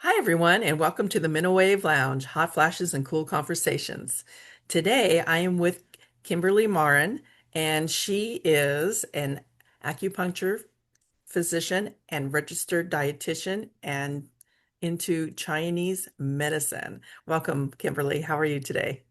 Hi, everyone, and welcome to the Menowave Lounge, hot flashes and cool conversations. Today, I am with Kimberly Marin, and she is an acupuncture physician and registered dietitian and into Chinese medicine. Welcome, Kimberly. How are you today?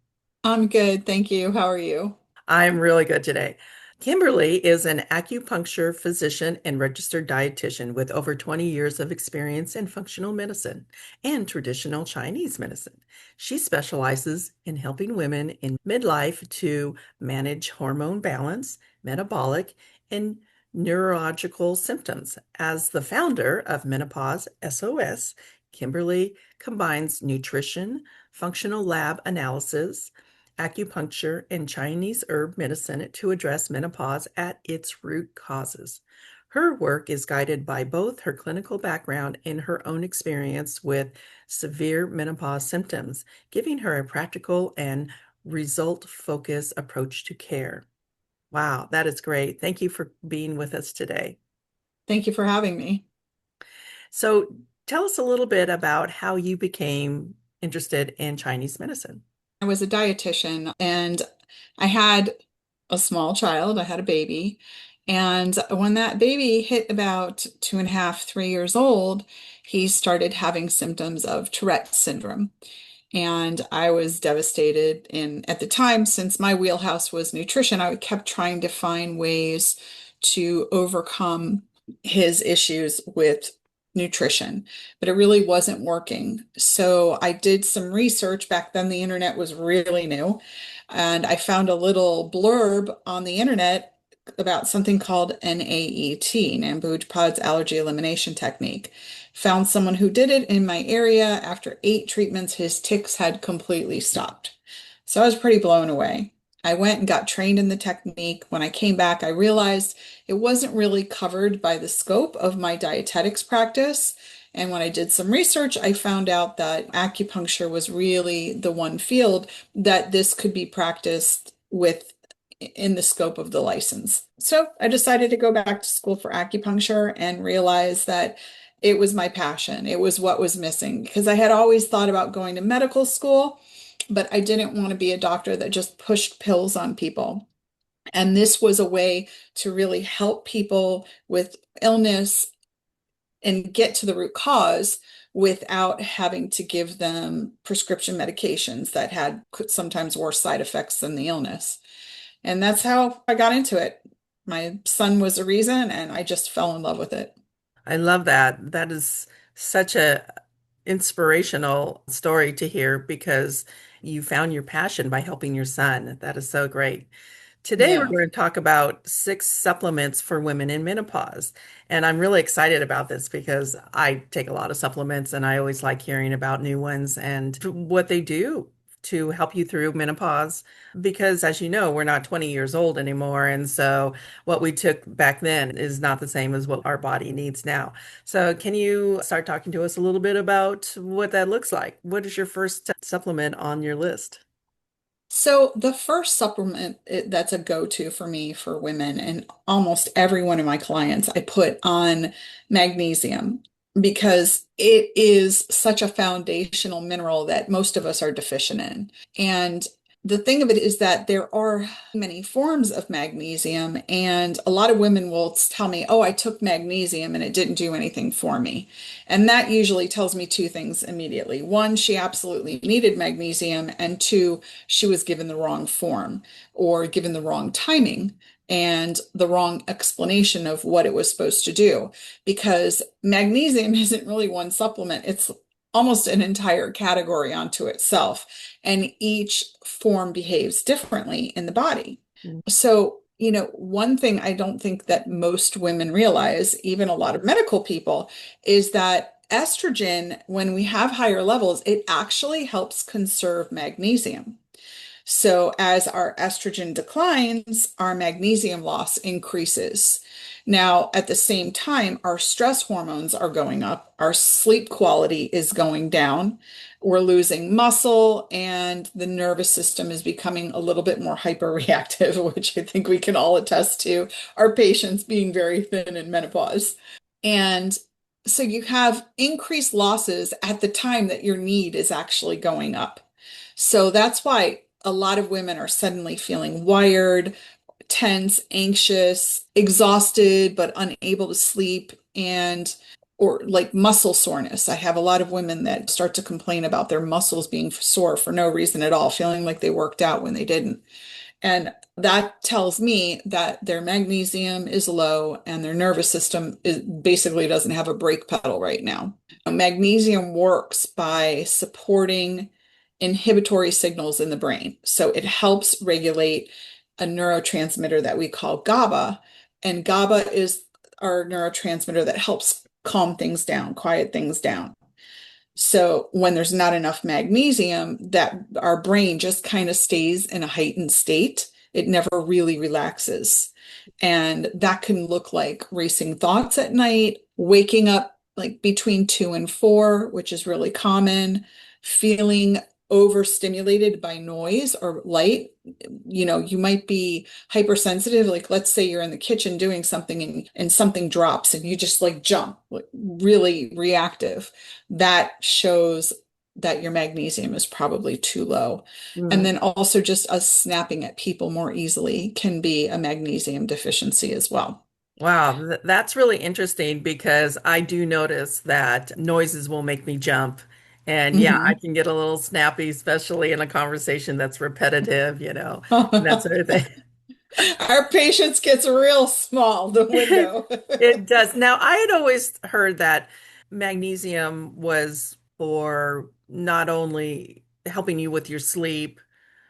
I'm good, thank you. How are you? I'm really good today. Kimberly is an acupuncture physician and registered dietitian with over 20 years of experience in functional medicine and traditional Chinese medicine. She specializes in helping women in midlife to manage hormone balance, metabolic, and neurological symptoms. As the founder of Menopause SOS, Kimberly combines nutrition, functional lab analysis, acupuncture, and Chinese herb medicine to address menopause at its root causes. Her work is guided by both her clinical background and her own experience with severe menopause symptoms, giving her a practical and result-focused approach to care. Wow, that is great. Thank you for being with us today. Thank you for having me. So, tell us a little bit about how you became interested in Chinese medicine. I was a dietitian and I had a small child, I had a baby. And when that baby hit about 2.5, 3 years old, he started having symptoms of Tourette syndrome. And I was devastated. And at the time, since my wheelhouse was nutrition, I kept trying to find ways to overcome his issues with nutrition, but it really wasn't working. So I did some research. Back then, the internet was really new. And I found a little blurb on the internet about something called NAET, Nambu Allergy Elimination Technique. Found someone who did it in my area. After 8 treatments, his tics had completely stopped. So I was pretty blown away. I went and got trained in the technique. When I came back, I realized it wasn't really covered by the scope of my dietetics practice. And when I did some research, I found out that acupuncture was really the one field that this could be practiced with in the scope of the license. So I decided to go back to school for acupuncture and realize that it was my passion. It was what was missing because I had always thought about going to medical school, but I didn't want to be a doctor that just pushed pills on people. And this was a way to really help people with illness and get to the root cause without having to give them prescription medications that had could sometimes worse side effects than the illness. And that's how I got into it. My son was a reason, and I just fell in love with it. I love that. That is such a inspirational story to hear because you found your passion by helping your son. That is so great. Today, we're Yeah. going to talk about 6 supplements for women in menopause. And I'm really excited about this because I take a lot of supplements and I always like hearing about new ones and what they do to help you through menopause. Because as you know, we're not 20 years old anymore. And so what we took back then is not the same as what our body needs now. So, can you start talking to us a little bit about what that looks like? What is your first supplement on your list? So the first supplement that's a go-to for me for women and almost every one of my clients, I put on magnesium because it is such a foundational mineral that most of us are deficient in. And the thing of it is that there are many forms of magnesium, and a lot of women will tell me, "Oh, I took magnesium and it didn't do anything for me." And that usually tells me two things immediately. One, she absolutely needed magnesium, and two, she was given the wrong form or given the wrong timing and the wrong explanation of what it was supposed to do. Because magnesium isn't really one supplement, it's almost an entire category onto itself. And each form behaves differently in the body. So, one thing I don't think that most women realize, even a lot of medical people, is that estrogen, when we have higher levels, it actually helps conserve magnesium. So as our estrogen declines, our magnesium loss increases. Now, at the same time, our stress hormones are going up, our sleep quality is going down, we're losing muscle, and the nervous system is becoming a little bit more hyperreactive, which I think we can all attest to, our patients being very thin in menopause. And So you have increased losses at the time that your need is actually going up. So that's why a lot of women are suddenly feeling wired, tense, anxious, exhausted, but unable to sleep, and or like muscle soreness. I have a lot of women that start to complain about their muscles being sore for no reason at all, feeling like they worked out when they didn't. And that tells me that their magnesium is low and their nervous system basically doesn't have a brake pedal right now. Magnesium works by supporting inhibitory signals in the brain. So it helps regulate a neurotransmitter that we call GABA. And GABA is our neurotransmitter that helps calm things down, quiet things down. So when there's not enough magnesium, that our brain just kind of stays in a heightened state. It never really relaxes. And that can look like racing thoughts at night, waking up like between 2 and 4, which is really common, feeling overstimulated by noise or light. You might be hypersensitive. Like, let's say you're in the kitchen doing something and something drops and you just like jump, like really reactive. That shows that your magnesium is probably too low. And Mm. then also just us snapping at people more easily can be a magnesium deficiency as well. Wow, that's really interesting because I do notice that noises will make me jump. And yeah, I Mhm. can get a little snappy, especially in a conversation that's repetitive, and that sort of thing. Our patience gets real small, the window. It does. Now, I had always heard that magnesium was for not only helping you with your sleep,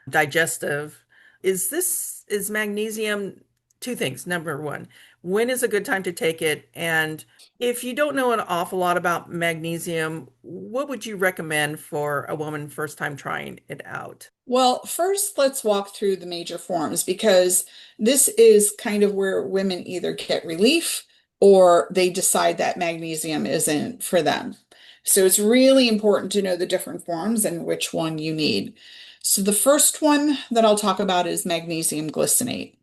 digestive. Is magnesium two things? Number one, when is a good time to take it? And if you don't know an awful lot about magnesium, what would you recommend for a woman first time trying it out? Well, first, let's walk through the major forms because this is kind of where women either get relief or they decide that magnesium isn't for them. So it's really important to know the different forms and which one you need. So the first one that I'll talk about is magnesium glycinate.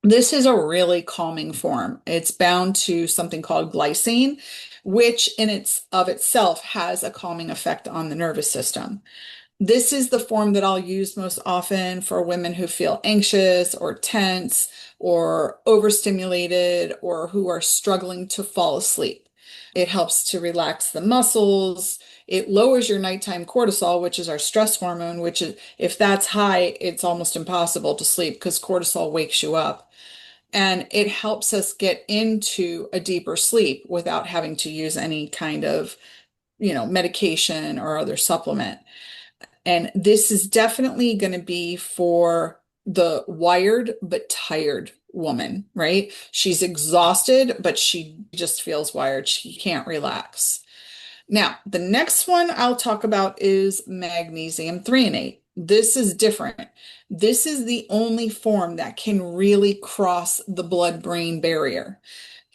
This is a really calming form. It's bound to something called glycine, which in its of itself has a calming effect on the nervous system. This is the form that I'll use most often for women who feel anxious or tense or overstimulated or who are struggling to fall asleep. It helps to relax the muscles. It lowers your nighttime cortisol, which is our stress hormone, which is, if that's high, it's almost impossible to sleep because cortisol wakes you up. And it helps us get into a deeper sleep without having to use any kind of, medication or other supplement. And this is definitely going to be for the wired but tired woman, right? She's exhausted, but she just feels wired. She can't relax. Now, the next one I'll talk about is magnesium threonate. This is different. This is the only form that can really cross the blood-brain barrier.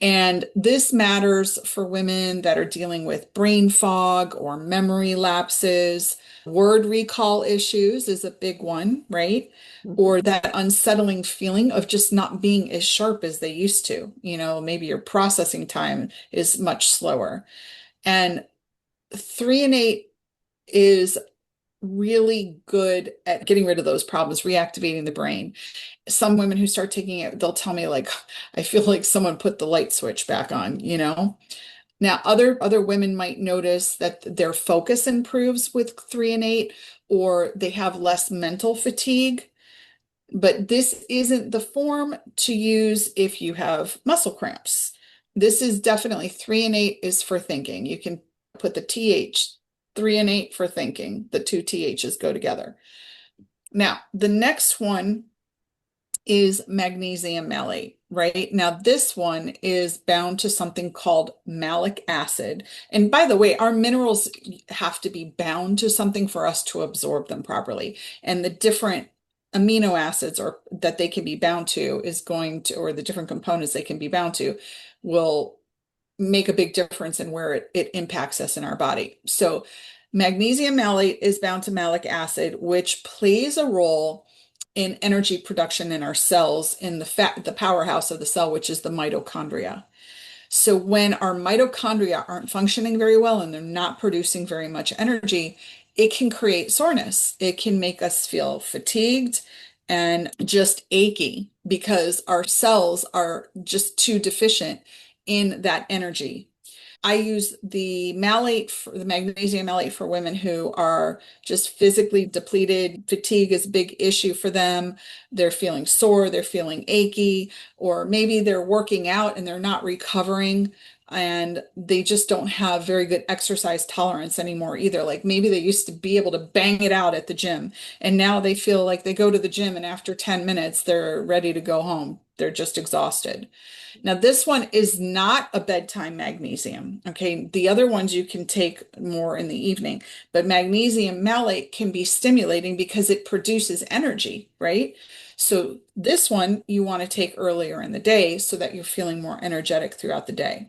And this matters for women that are dealing with brain fog or memory lapses. Word recall issues is a big one, right? Or that unsettling feeling of just not being as sharp as they used to. Maybe your processing time is much slower. And threonate is really good at getting rid of those problems, reactivating the brain. Some women who start taking it, they'll tell me like, I feel like someone put the light switch back on. Now, other women might notice that their focus improves with threonate, or they have less mental fatigue. But this isn't the form to use if you have muscle cramps. This is definitely threonate is for thinking. You can put the TH, threonate for thinking. The two THs go together. Now, the next one is magnesium malate, right? Now, this one is bound to something called malic acid. And by the way, our minerals have to be bound to something for us to absorb them properly. And the different amino acids or that they can be bound to is going to, or the different components they can be bound to will make a big difference in where it impacts us in our body. So magnesium malate is bound to malic acid, which plays a role in energy production in our cells in the powerhouse of the cell, which is the mitochondria. So when our mitochondria aren't functioning very well and they're not producing very much energy, it can create soreness. It can make us feel fatigued and just achy because our cells are just too deficient in that energy. I use the malate for the magnesium malate for women who are just physically depleted. Fatigue is a big issue for them. They're feeling sore, they're feeling achy, or maybe they're working out and they're not recovering and they just don't have very good exercise tolerance anymore either. Like maybe they used to be able to bang it out at the gym and now they feel like they go to the gym and after 10 minutes they're ready to go home. They're just exhausted. Now, this one is not a bedtime magnesium. Okay. The other ones you can take more in the evening, but magnesium malate can be stimulating because it produces energy, right? So, this one you want to take earlier in the day so that you're feeling more energetic throughout the day.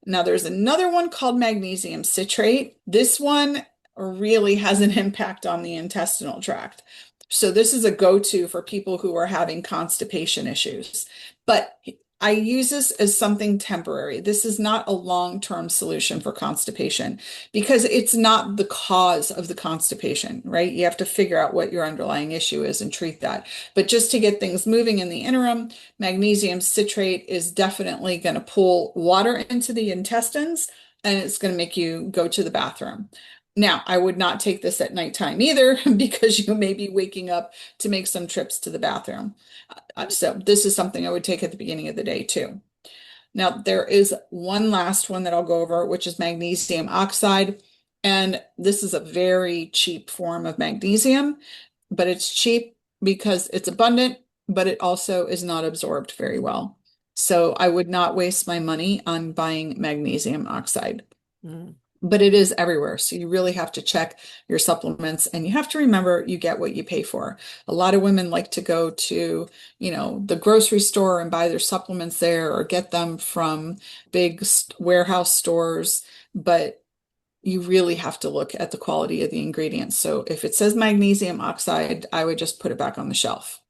Now, there's another one called magnesium citrate. This one really has an impact on the intestinal tract. So, this is a go-to for people who are having constipation issues. But I use this as something temporary. This is not a long-term solution for constipation because it's not the cause of the constipation, right? You have to figure out what your underlying issue is and treat that. But just to get things moving in the interim, magnesium citrate is definitely going to pull water into the intestines and it's going to make you go to the bathroom. Now, I would not take this at nighttime either because you may be waking up to make some trips to the bathroom. So this is something I would take at the beginning of the day too. Now, there is one last one that I'll go over, which is magnesium oxide. And this is a very cheap form of magnesium, but it's cheap because it's abundant, but it also is not absorbed very well. So I would not waste my money on buying magnesium oxide, Mm. but it is everywhere. So you really have to check your supplements and you have to remember you get what you pay for. A lot of women like to go to, the grocery store and buy their supplements there or get them from big warehouse stores, but you really have to look at the quality of the ingredients. So if it says magnesium oxide, I would just put it back on the shelf.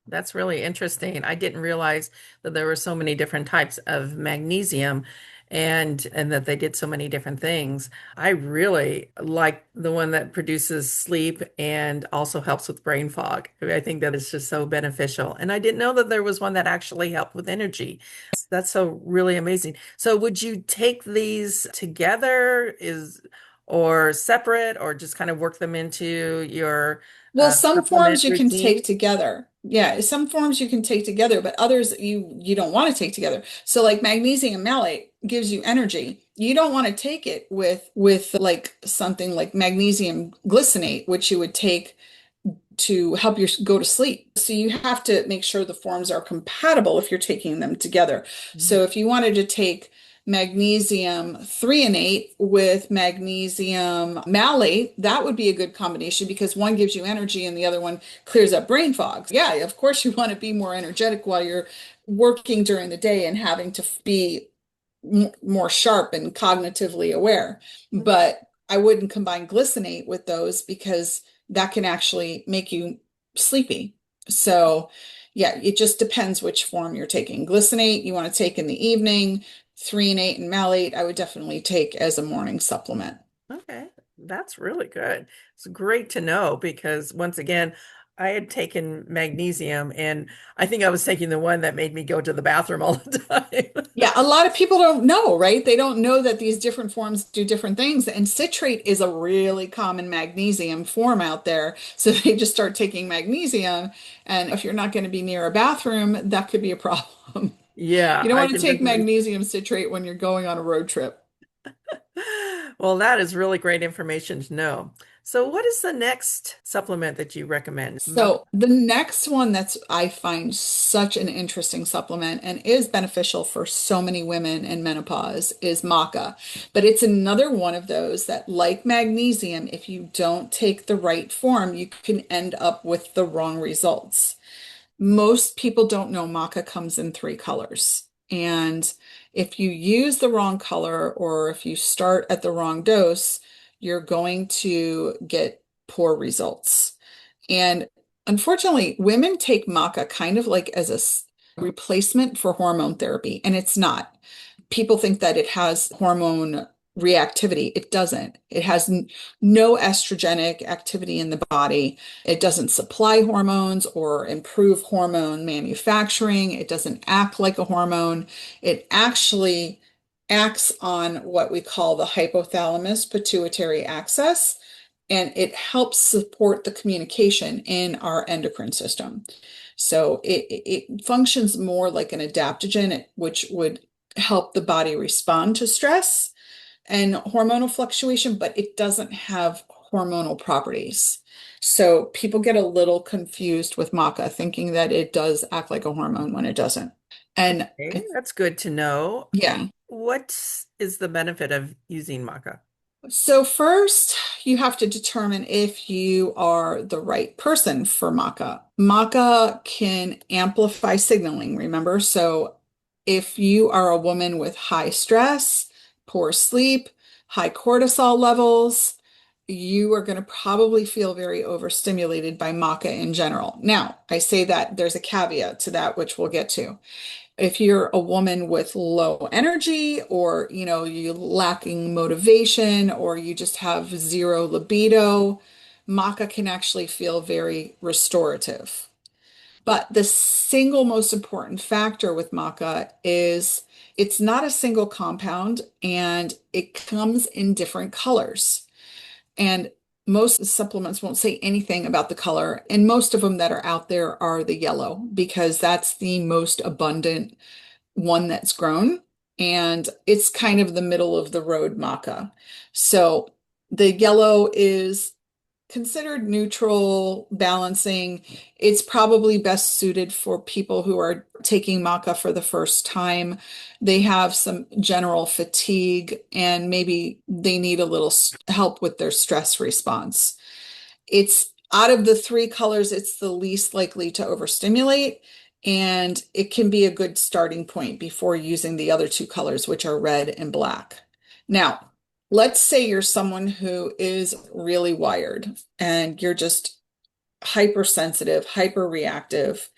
That's really interesting. I didn't realize that there were so many different types of magnesium and that they did so many different things. I really like the one that produces sleep and also helps with brain fog. I think that is just so beneficial. And I didn't know that there was one that actually helped with energy. That's so really amazing. So would you take these together or separate or just kind of work them into your Well, some supplement forms you can take routine? together. Yeah, some forms you can take together, but others you don't want to take together. So like magnesium malate gives you energy. You don't want to take it with like something like magnesium glycinate, which you would take to help you go to sleep. So you have to make sure the forms are compatible if you're taking them together. So if you wanted to take magnesium threonate with magnesium malate, that would be a good combination because one gives you energy and the other one clears up brain fog. Yeah, of course you want to be more energetic while you're working during the day and having to be more sharp and cognitively aware. But I wouldn't combine glycinate with those because that can actually make you sleepy. So, yeah, it just depends which form you're taking. Glycinate, you want to take in the evening. Threonate and malate, I would definitely take as a morning supplement. Okay, that's really good. It's great to know because once again, I had taken magnesium and I think I was taking the one that made me go to the bathroom all the time. Yeah, a lot of people don't know, right? They don't know that these different forms do different things. And citrate is a really common magnesium form out there. So they just start taking magnesium. And if you're not going to be near a bathroom, that could be a problem. Yeah, You don't I want to can take definitely. magnesium citrate when you're going on a road trip. Well, that is really great information to know. So, what is the next supplement that you recommend? So the next one that's I find such an interesting supplement and is beneficial for so many women in menopause is maca. But it's another one of those that, like magnesium, if you don't take the right form, you can end up with the wrong results. Most people don't know maca comes in three colors. And if you use the wrong color or if you start at the wrong dose, you're going to get poor results. And unfortunately, women take maca kind of like as replacement for hormone therapy, and it's not. People think that it has hormone reactivity. It doesn't. It has no estrogenic activity in the body. It doesn't supply hormones or improve hormone manufacturing. It doesn't act like a hormone. It actually acts on what we call the hypothalamus pituitary axis, and it helps support the communication in our endocrine system. So it functions more like an adaptogen, which would help the body respond to stress and hormonal fluctuation, but it doesn't have hormonal properties. So people get a little confused with maca, thinking that it does act like a hormone when it doesn't. And Okay, that's good to know. yeah. What is the benefit of using maca? So first, you have to determine if you are the right person for maca. Maca can amplify signaling, remember? So if you are a woman with high stress, poor sleep, high cortisol levels, you are going to probably feel very overstimulated by maca in general. Now, I say that there's a caveat to that, which we'll get to. If you're a woman with low energy, or you lacking motivation, or you just have zero libido, maca can actually feel very restorative. But the single most important factor with maca is it's not a single compound, and it comes in different colors. And most supplements won't say anything about the color, and most of them that are out there are the yellow, because that's the most abundant one that's grown, and it's kind of the middle of the road maca. So the yellow is considered neutral, balancing. It's probably best suited for people who are taking maca for the first time. They have some general fatigue, and maybe they need a little help with their stress response. It's out of the three colors, it's the least likely to overstimulate, and it can be a good starting point before using the other two colors, which are red and black. Now, let's say you're someone who is really wired and you're just hypersensitive, hyper reactive.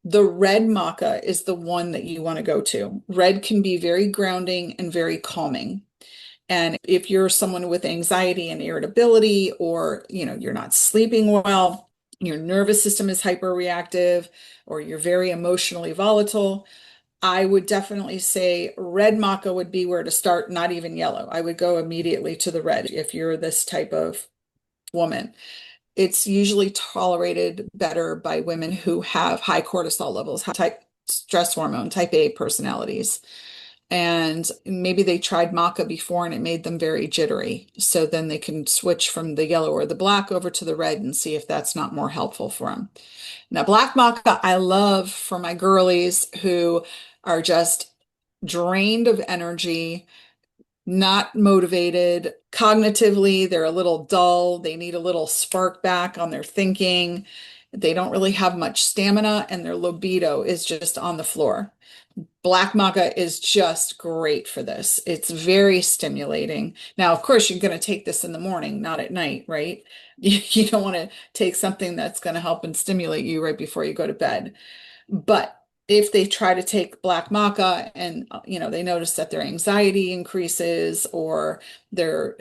The red maca is the one that you want to go to. Red can be very grounding and very calming. And if you're someone with anxiety and irritability, or you're not sleeping well, your nervous system is hyperreactive, or you're very emotionally volatile, I would definitely say red maca would be where to start, not even yellow. I would go immediately to the red if you're this type of woman. It's usually tolerated better by women who have high cortisol levels, high type stress hormone, type A personalities. And maybe they tried maca before and it made them very jittery. So then they can switch from the yellow or the black over to the red and see if that's not more helpful for them. Now, black maca, I love for my girlies who are just drained of energy, not motivated. Cognitively, they're a little dull. They need a little spark back on their thinking. They don't really have much stamina, and their libido is just on the floor. Black maca is just great for this. It's very stimulating. Now, of course, you're going to take this in the morning, not at night, right? You don't want to take something that's going to help and stimulate you right before you go to bed. But if they try to take black maca and they notice that their anxiety increases, or they're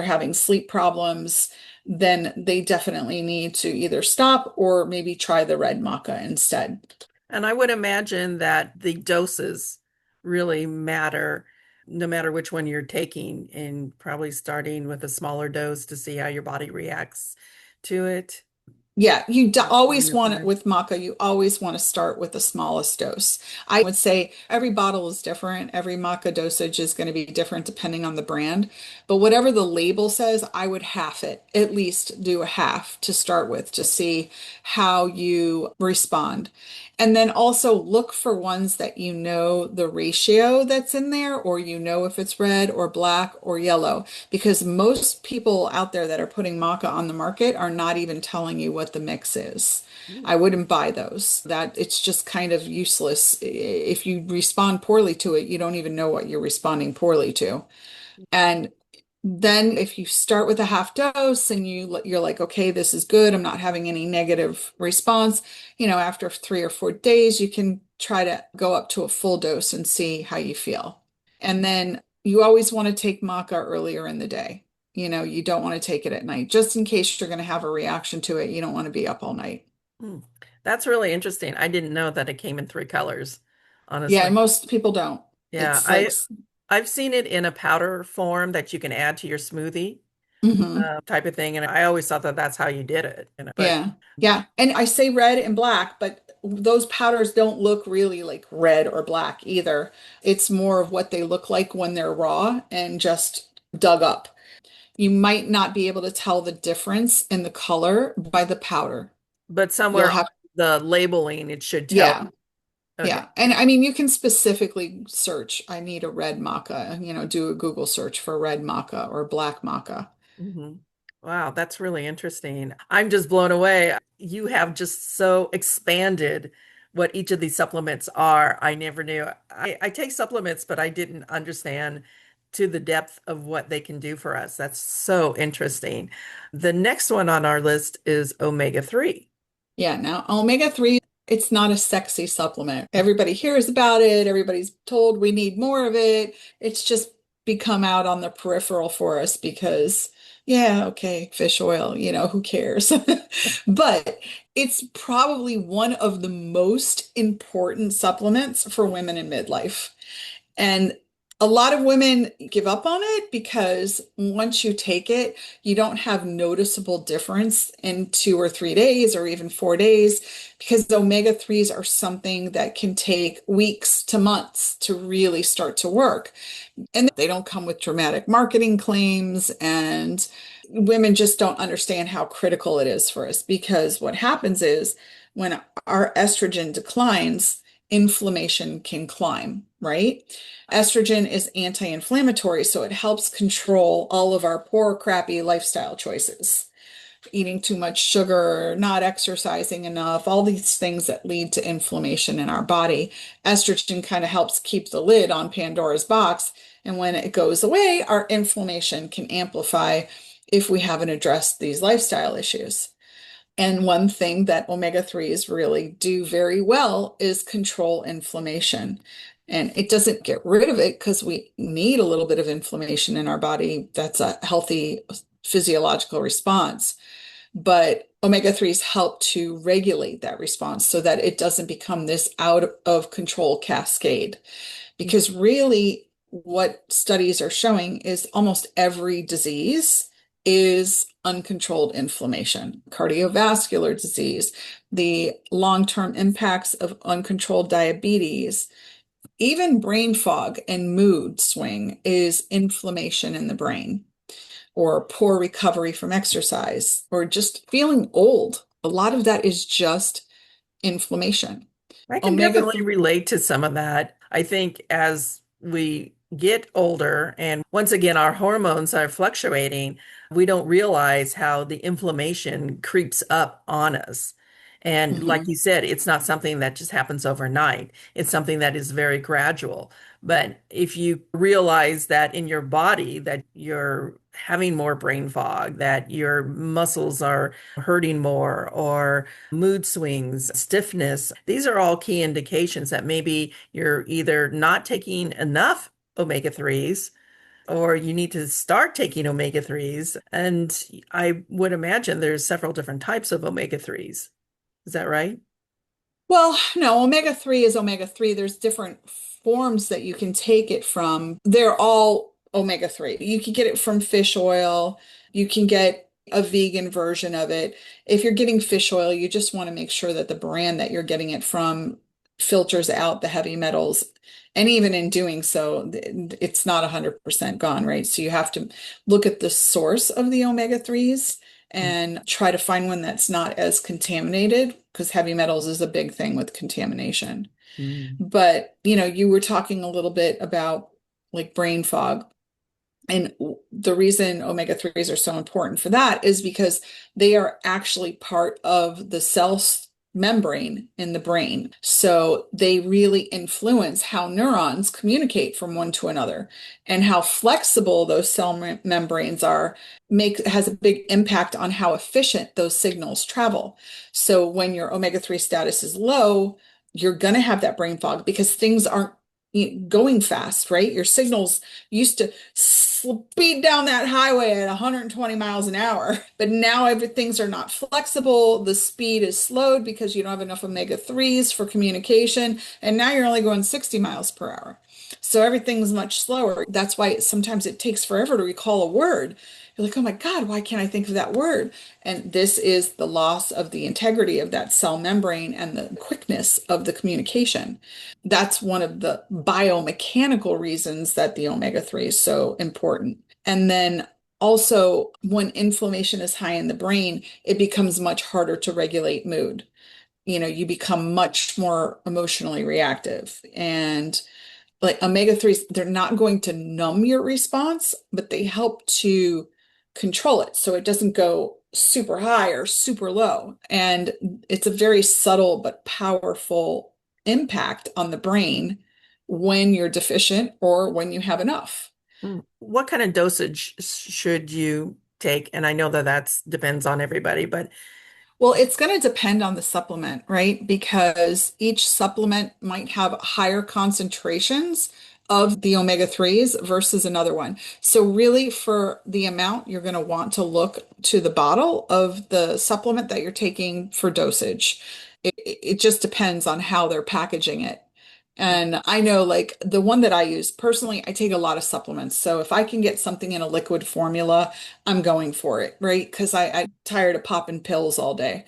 having sleep problems, then they definitely need to either stop or maybe try the red maca instead. And I would imagine that the doses really matter no matter which one you're taking, and probably starting with a smaller dose to see how your body reacts to it Yeah, before always you want it apply. with maca. You always want to start with the smallest dose. I would say every bottle is different. Every maca dosage is going to be different depending on the brand. But whatever the label says, I would half it, at least do a half to start with to see how you respond. And then also look for ones that you know the ratio that's in there, or if it's red or black or yellow, because most people out there that are putting maca on the market are not even telling you what the mix is. Ooh. I wouldn't buy those. That it's just kind of useless. If you respond poorly to it, you don't even know what you're responding poorly to. And then if you start with a half dose and you're like, okay, this is good. I'm not having any negative response. After 3 or 4 days, you can try to go up to a full dose and see how you feel. And then you always want to take maca earlier in the day. You don't want to take it at night, just in case you're going to have a reaction to it. You don't want to be up all night. Hmm. That's really interesting. I didn't know that it came in three colors, Yeah, honestly. most people don't. Yeah, It's like, I've seen it in a powder form that you can add to your smoothie mhm. type of thing, and I always thought that that's how you did it. But Yeah. Yeah. And I say red and black, but those powders don't look really like red or black either. It's more of what they look like when they're raw and just dug up. You might not be able to tell the difference in the color by the powder. somewhere You'll on have, the labeling, it should tell yeah, you. Okay. yeah. And I mean, you can specifically search, I need a red maca, do a Google search for red maca or black maca. Hmm. Wow, that's really interesting. I'm just blown away. You have just so expanded what each of these supplements are. I never knew. I take supplements, but I didn't understand to the depth of what they can do for us. That's so interesting. The next one on our list is omega-3. Yeah, now omega-3, it's not a sexy supplement. Everybody hears about it, everybody's told we need more of it. It's just become out on the peripheral for us because, yeah, okay, fish oil, who cares? But it's probably one of the most important supplements for women in midlife. And a lot of women give up on it because once you take it, you don't have noticeable difference in 2 or 3 days or even 4 days because omega-3s are something that can take weeks to months to really start to work. And they don't come with dramatic marketing claims, and women just don't understand how critical it is for us because what happens is when our estrogen declines, inflammation can climb, right? Estrogen is anti-inflammatory, so it helps control all of our poor, crappy lifestyle choices. Eating too much sugar, not exercising enough, all these things that lead to inflammation in our body. Estrogen kind of helps keep the lid on Pandora's box. And when it goes away, our inflammation can amplify if we haven't addressed these lifestyle issues. And one thing that omega-3s really do very well is control inflammation. And it doesn't get rid of it because we need a little bit of inflammation in our body. That's a healthy physiological response. But omega-3s help to regulate that response so that it doesn't become this out of control cascade. Because really, what studies are showing is almost every disease is uncontrolled inflammation, cardiovascular disease, the long-term impacts of uncontrolled diabetes, even brain fog and mood swing is inflammation in the brain, or poor recovery from exercise, or just feeling old. A lot of that is just inflammation. I can Omega definitely relate to some of that. I think as we get older and once again our hormones are fluctuating, we don't realize how the inflammation creeps up on us. And like Mhm. you said, it's not something that just happens overnight. It's something that is very gradual. But if you realize that in your body that you're having more brain fog, that your muscles are hurting more, or mood swings, stiffness. These are all key indications that maybe you're either not taking enough omega-3s or you need to start taking omega-3s. And I would imagine there's several different types of omega-3s. Is that right? Well, no, omega-3 is omega-3. There's different forms that you can take it from. They're all omega-3. You can get it from fish oil. You can get a vegan version of it. If you're getting fish oil, you just want to make sure that the brand that you're getting it from filters out the heavy metals. And even in doing so, it's not 100% gone, right? So you have to look at the source of the omega-3s and try to find one that's not as contaminated because heavy metals is a big thing with contamination. Mm-hmm. But, you were talking a little bit about like brain fog. And the reason omega-3s are so important for that is because they are actually part of the cell membrane in the brain. So they really influence how neurons communicate from one to another, and how flexible those cell membranes are has a big impact on how efficient those signals travel. So when your omega-3 status is low, you're going to have that brain fog because things aren't going fast, right? Your signals used to speed down that highway at 120 miles an hour, but now things are not flexible. The speed is slowed because you don't have enough omega-3s for communication, and now you're only going 60 miles per hour. So everything's much slower. That's why sometimes it takes forever to recall a word. You're like, oh my God, why can't I think of that word? And this is the loss of the integrity of that cell membrane and the quickness of the communication. That's one of the biomechanical reasons that the omega-3 is so important. And then also, when inflammation is high in the brain, it becomes much harder to regulate mood. You become much more emotionally reactive. And like omega-3s, they're not going to numb your response, but they help to control it so it doesn't go super high or super low. And it's a very subtle but powerful impact on the brain when you're deficient or when you have enough. What kind of dosage should you take? And I know that that's depends on everybody, but Well, it's going to depend on the supplement, right? Because each supplement might have higher concentrations of the omega-3s versus another one. So really for the amount, you're going to want to look to the bottle of the supplement that you're taking for dosage. It just depends on how they're packaging it. And I know like the one that I use personally, I take a lot of supplements. So if I can get something in a liquid formula, I'm going for it, right? Because I'm tired of popping pills all day.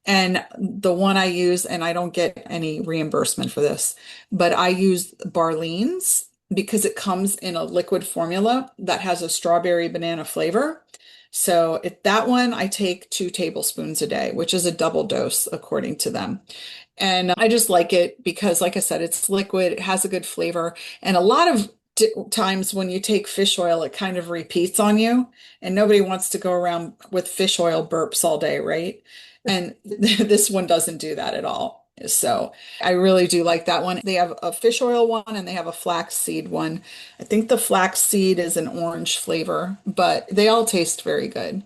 And the one I use, and I don't get any reimbursement for this, but I use Barlean's because it comes in a liquid formula that has a strawberry banana flavor. So that one I take 2 tablespoons a day, which is a double dose according to them. And I just like it because, like I said, it's liquid, it has a good flavor. And a lot of times when you take fish oil, it kind of repeats on you. And nobody wants to go around with fish oil burps all day, right? And this one doesn't do that at all. So I really do like that one. They have a fish oil one and they have a flaxseed one. I think the flaxseed is an orange flavor, but they all taste very good.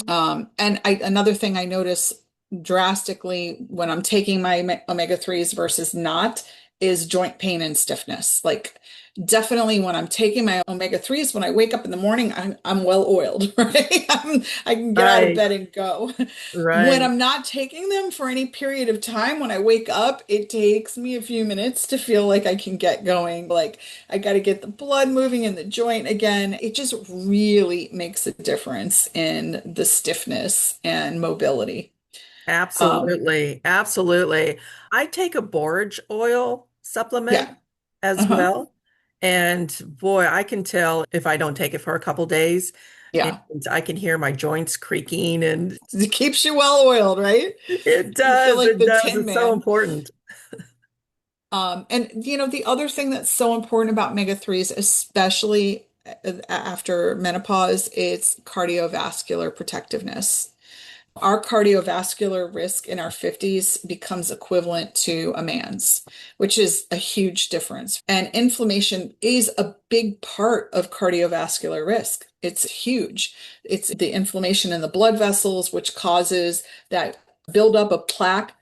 And another thing I notice drastically when I'm taking my omega-3s versus not is joint pain and stiffness. Like definitely when I'm taking my omega-3s, when I wake up in the morning, I'm well oiled, right? I can get out of right, bed and go. When right. I'm not taking them for any period of time, when I wake up, it takes me a few minutes to feel like I can get going. Like I got to get the blood moving in the joint again. It just really makes a difference in the stiffness and mobility. Um, Absolutely. Absolutely. I take a borage oil supplement yeah. as Uh-huh. well. And boy, I can tell if I don't take it for a couple days, and Yeah. I can hear my joints creaking, and It keeps you well oiled, right? it You feel does, like it the does. Tin It's so Man. important. And the other thing that's so important about omega-3s, especially after menopause, is cardiovascular protectiveness. Our cardiovascular risk in our 50s becomes equivalent to a man's, which is a huge difference. And inflammation is a big part of cardiovascular risk. It's huge. It's the inflammation in the blood vessels, which causes that buildup of plaque.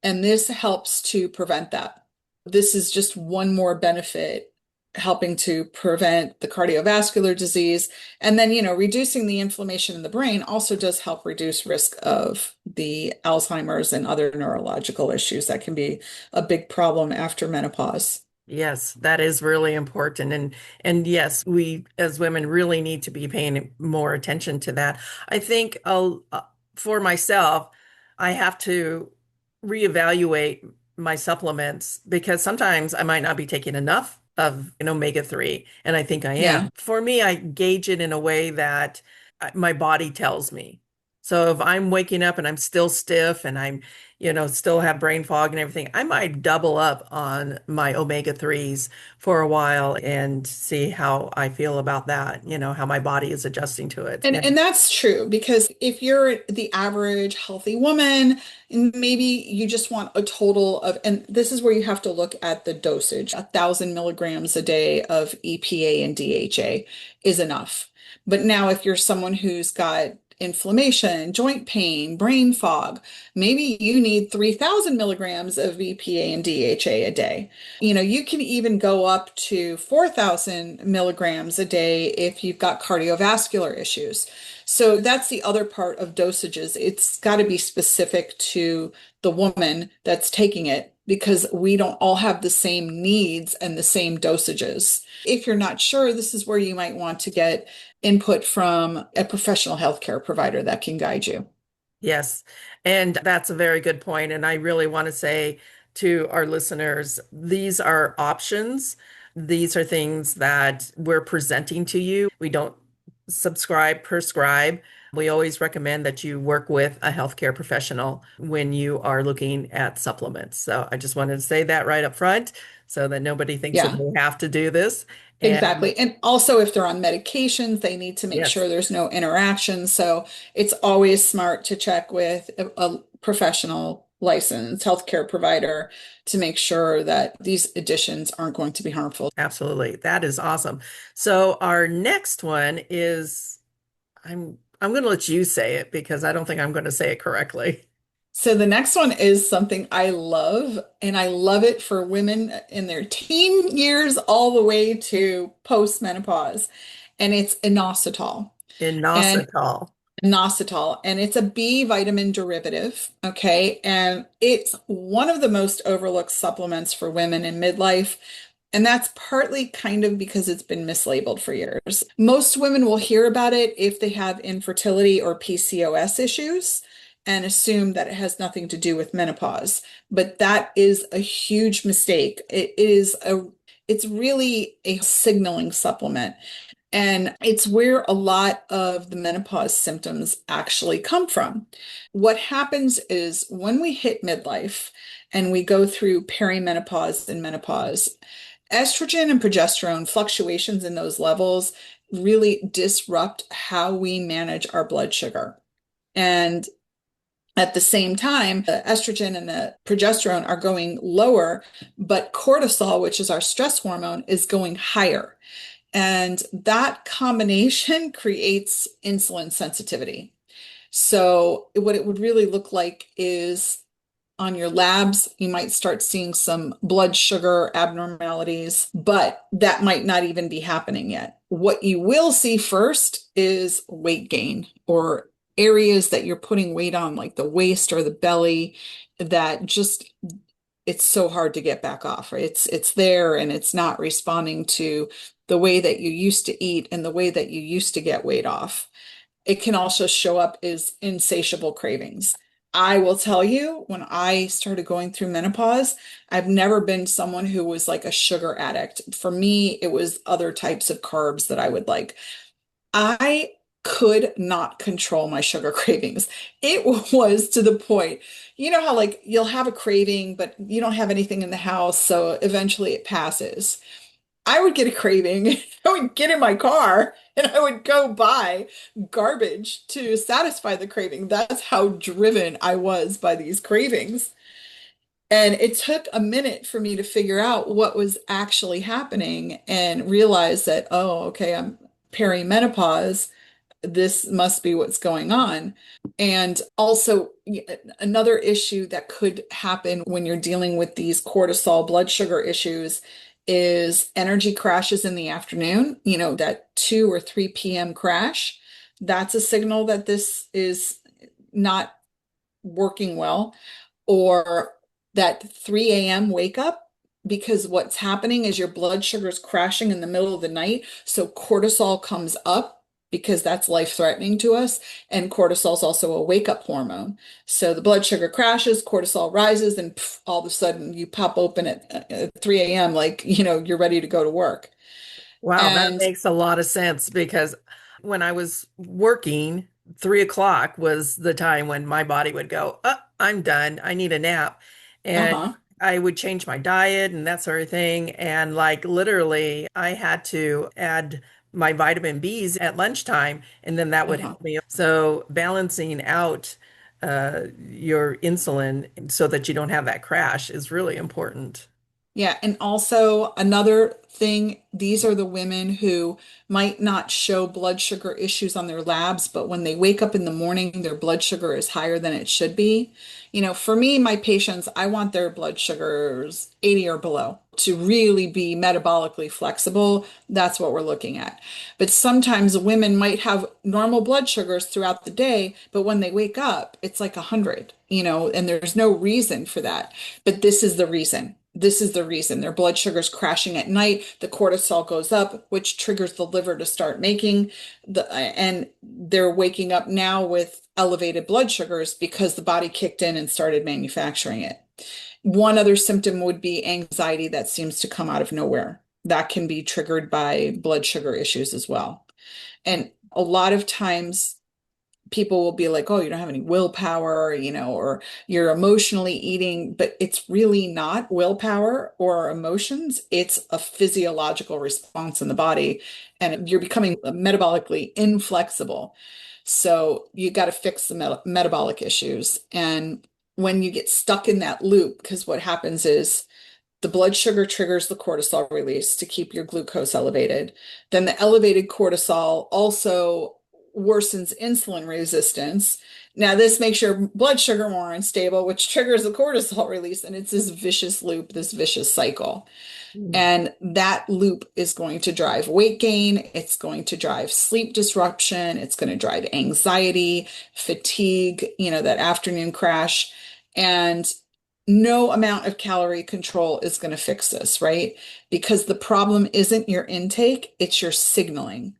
And this helps to prevent that. This is just one more benefit helping to prevent the cardiovascular disease. And then, reducing the inflammation in the brain also does help reduce risk of the Alzheimer's and other neurological issues that can be a big problem after menopause. Yes, that is really important. And yes, we as women really need to be paying more attention to that. I think for myself, I have to reevaluate my supplements because sometimes I might not be taking enough of an omega-3, and I think I Yeah. am. For me, I gauge it in a way that my body tells me. So if I'm waking up and I'm still stiff and I'm still have brain fog and everything, I might double up on my omega-3s for a while and see how I feel about that, how my body is adjusting to it. And And that's true because if you're the average healthy woman, and maybe you just want a total of, and this is where you have to look at the dosage. 1,000 milligrams a day of EPA and DHA is enough. But now if you're someone who's got inflammation, joint pain, brain fog. Maybe you need 3,000 milligrams of BPA and DHA a day. You can even go up to 4,000 milligrams a day if you've got cardiovascular issues. So that's the other part of dosages. It's got to be specific to the woman that's taking it because we don't all have the same needs and the same dosages. If you're not sure, this is where you might want to get input from a professional healthcare provider that can guide you. Yes, and that's a very good point. And I really want to say to our listeners, these are options. These are things that we're presenting to you. We don't subscribe, prescribe. We always recommend that you work with a healthcare professional when you are looking at supplements. So I just wanted to say that right up front so that nobody thinks that Yeah. they have to do this. And Exactly. And also, if they're on medications, they need to make yes, sure there's no interaction. So it's always smart to check with a professional licensed healthcare provider to make sure that these additions aren't going to be harmful. absolutely. That is awesome. So our next one is I'm going to let you say it because I don't think I'm going to say it correctly. So the next one is something I love, and I love it for women in their teen years all the way to postmenopause, and it's inositol. And Inositol. inositol, and it's a B vitamin derivative, okay? And it's one of the most overlooked supplements for women in midlife. And that's partly kind of because it's been mislabeled for years. Most women will hear about it if they have infertility or PCOS issues and assume that it has nothing to do with menopause. But that is a huge mistake. It's really a signaling supplement. And it's where a lot of the menopause symptoms actually come from. What happens is when we hit midlife and we go through perimenopause and menopause, estrogen and progesterone fluctuations in those levels really disrupt how we manage our blood sugar. And at the same time, the estrogen and the progesterone are going lower, but cortisol, which is our stress hormone, is going higher. And that combination creates insulin sensitivity. So, what it would really look like is on your labs, you might start seeing some blood sugar abnormalities, but that might not even be happening yet. What you will see first is weight gain or areas that you're putting weight on, like the waist or the belly, that just it's so hard to get back off, right? It's there and it's not responding to the way that you used to eat and the way that you used to get weight off. It can also show up as insatiable cravings. I will tell you, when I started going through menopause, I've never been someone who was like a sugar addict. For me, it was other types of carbs that I would like. I could not control my sugar cravings. It was to the point, you know how like you'll have a craving, but you don't have anything in the house, so eventually it passes. I would get a craving. I would get in my car and I would go buy garbage to satisfy the craving. That's how driven I was by these cravings. And it took a minute for me to figure out what was actually happening and realize that, oh, okay, I'm perimenopause. This must be what's going on. And also, another issue that could happen when you're dealing with these cortisol blood sugar issues is energy crashes in the afternoon, that 2 or 3 p.m. crash. That's a signal that this is not working well, or that 3 a.m. wake up, because what's happening is your blood sugar is crashing in the middle of the night. So cortisol comes up because that's life threatening to us. And cortisol is also a wake up hormone. So the blood sugar crashes, cortisol rises, and pff, all of a sudden you pop open at 3 a.m. like, you're ready to go to work. Wow, that And makes a lot of sense because when I was working, 3 o'clock was the time when my body would go, I'm done. I need a nap. And uh-huh, I would change my diet and that sort of thing. And like literally, I had to add my vitamin Bs at lunchtime, and then that would uh-huh. help me. So balancing out your insulin so that you don't have that crash is really important. Yeah, and also another thing, these are the women who might not show blood sugar issues on their labs, but when they wake up in the morning, their blood sugar is higher than it should be. For me, my patients, I want their blood sugars 80 or below to really be metabolically flexible. That's what we're looking at. But sometimes women might have normal blood sugars throughout the day, but when they wake up, it's like 100, and there's no reason for that. But this is the reason. This is the reason. Their blood sugar's crashing at night. The cortisol goes up, which triggers the liver to start making and they're waking up now with elevated blood sugars because the body kicked in and started manufacturing it. One other symptom would be anxiety that seems to come out of nowhere. That can be triggered by blood sugar issues as well. And a lot of times people will be like, oh, you don't have any willpower, or you're emotionally eating, but it's really not willpower or emotions. It's a physiological response in the body, and you're becoming metabolically inflexible. So you got to fix the metabolic issues. And when you get stuck in that loop, because what happens is the blood sugar triggers the cortisol release to keep your glucose elevated. Then the elevated cortisol also worsens insulin resistance. Now, this makes your blood sugar more unstable, which triggers the cortisol release. And it's this vicious loop, this vicious cycle. Mm. And that loop is going to drive weight gain. It's going to drive sleep disruption. It's going to drive anxiety, fatigue, that afternoon crash. And no amount of calorie control is going to fix this, right? Because the problem isn't your intake, it's your signaling.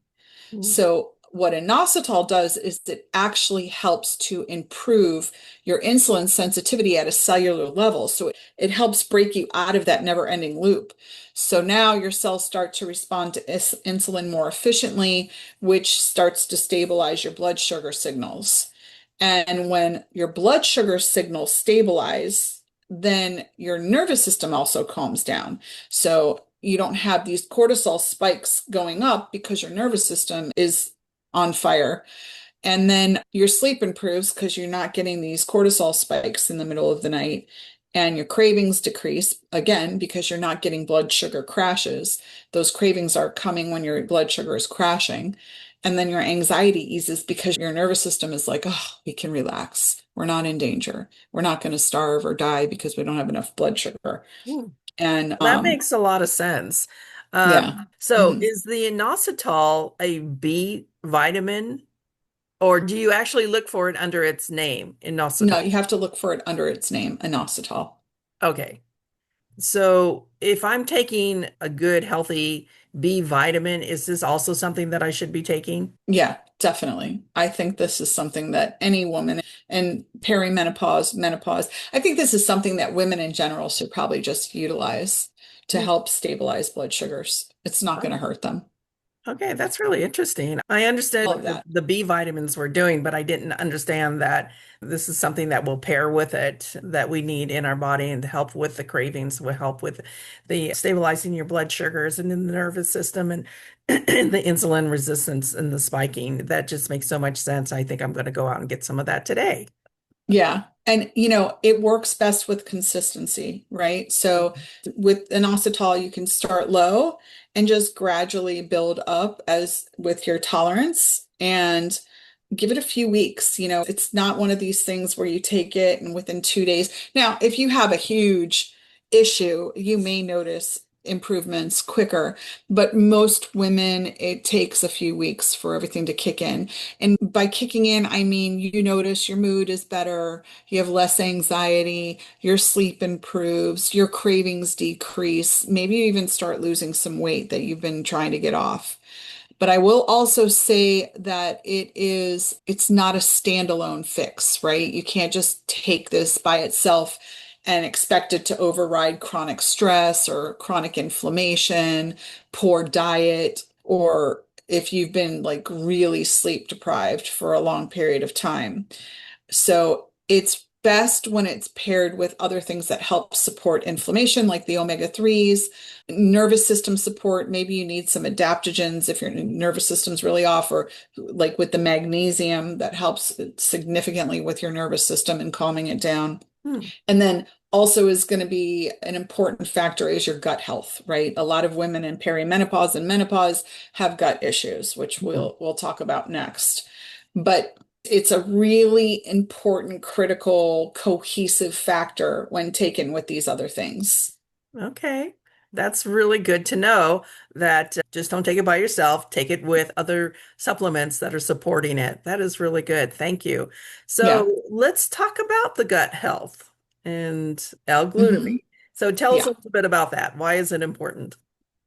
Mm. So what inositol does is it actually helps to improve your insulin sensitivity at a cellular level. So it helps break you out of that never-ending loop. So now your cells start to respond to insulin more efficiently, which starts to stabilize your blood sugar signals. And when your blood sugar signals stabilize, then your nervous system also calms down. So you don't have these cortisol spikes going up because your nervous system is on fire. And then your sleep improves because you're not getting these cortisol spikes in the middle of the night. And your cravings decrease again because you're not getting blood sugar crashes. Those cravings are coming when your blood sugar is crashing. And then your anxiety eases because your nervous system is like, oh, we can relax. We're not in danger. We're not going to starve or die because we don't have enough blood sugar. Mm. And That makes a lot of sense. yeah. So Mhm. is the inositol a B vitamin, or do you actually look for it under its name, No, inositol? you have to look for it under its name, inositol. Okay. So if I'm taking a good, healthy B vitamin, is this also something that I should be taking? Yeah, definitely. I think this is something that any woman in perimenopause, menopause, I think this is something that women in general should probably just utilize to Hmm. help stabilize blood sugars. It's not going to Oh, hurt them. okay, that's really interesting. I understood All of what that. the B vitamins were doing, but I didn't understand that this is something that will pair with it that we need in our body and to help with the cravings, will help with the stabilizing your blood sugars and in the nervous system and the insulin resistance and the spiking. That just makes so much sense. I think I'm going to go out and get some of that today. Yeah. And it works best with consistency, right? So with inositol, you can start low and just gradually build up as with your tolerance and give it a few weeks. It's not one of these things where you take it and within 2 days. Now, if you have a huge issue, you may notice improvements quicker, but most women, it takes a few weeks for everything to kick in. And by kicking in, I mean you notice your mood is better, you have less anxiety, your sleep improves, your cravings decrease, maybe you even start losing some weight that you've been trying to get off. But I will also say that it's not a standalone fix, right? You can't just take this by itself and expect it to override chronic stress or chronic inflammation, poor diet, or if you've been like really sleep deprived for a long period of time. So it's best when it's paired with other things that help support inflammation, like the omega-3s, nervous system support. Maybe you need some adaptogens if your nervous system's really off, or like with the magnesium that helps significantly with your nervous system and calming it down. Hmm. And then Also is going to be an important factor is your gut health, right? A lot of women in perimenopause and menopause have gut issues, which Mhm. we'll talk about next. But it's a really important, critical, cohesive factor when taken with these other things. Okay. That's really good to know that just don't take it by yourself. Take it with other supplements that are supporting it. That is really good. Thank you. Yeah. So let's talk about the gut health and Hmm. L-glutamine. So tell us a Yeah. little bit about that. Why is it important?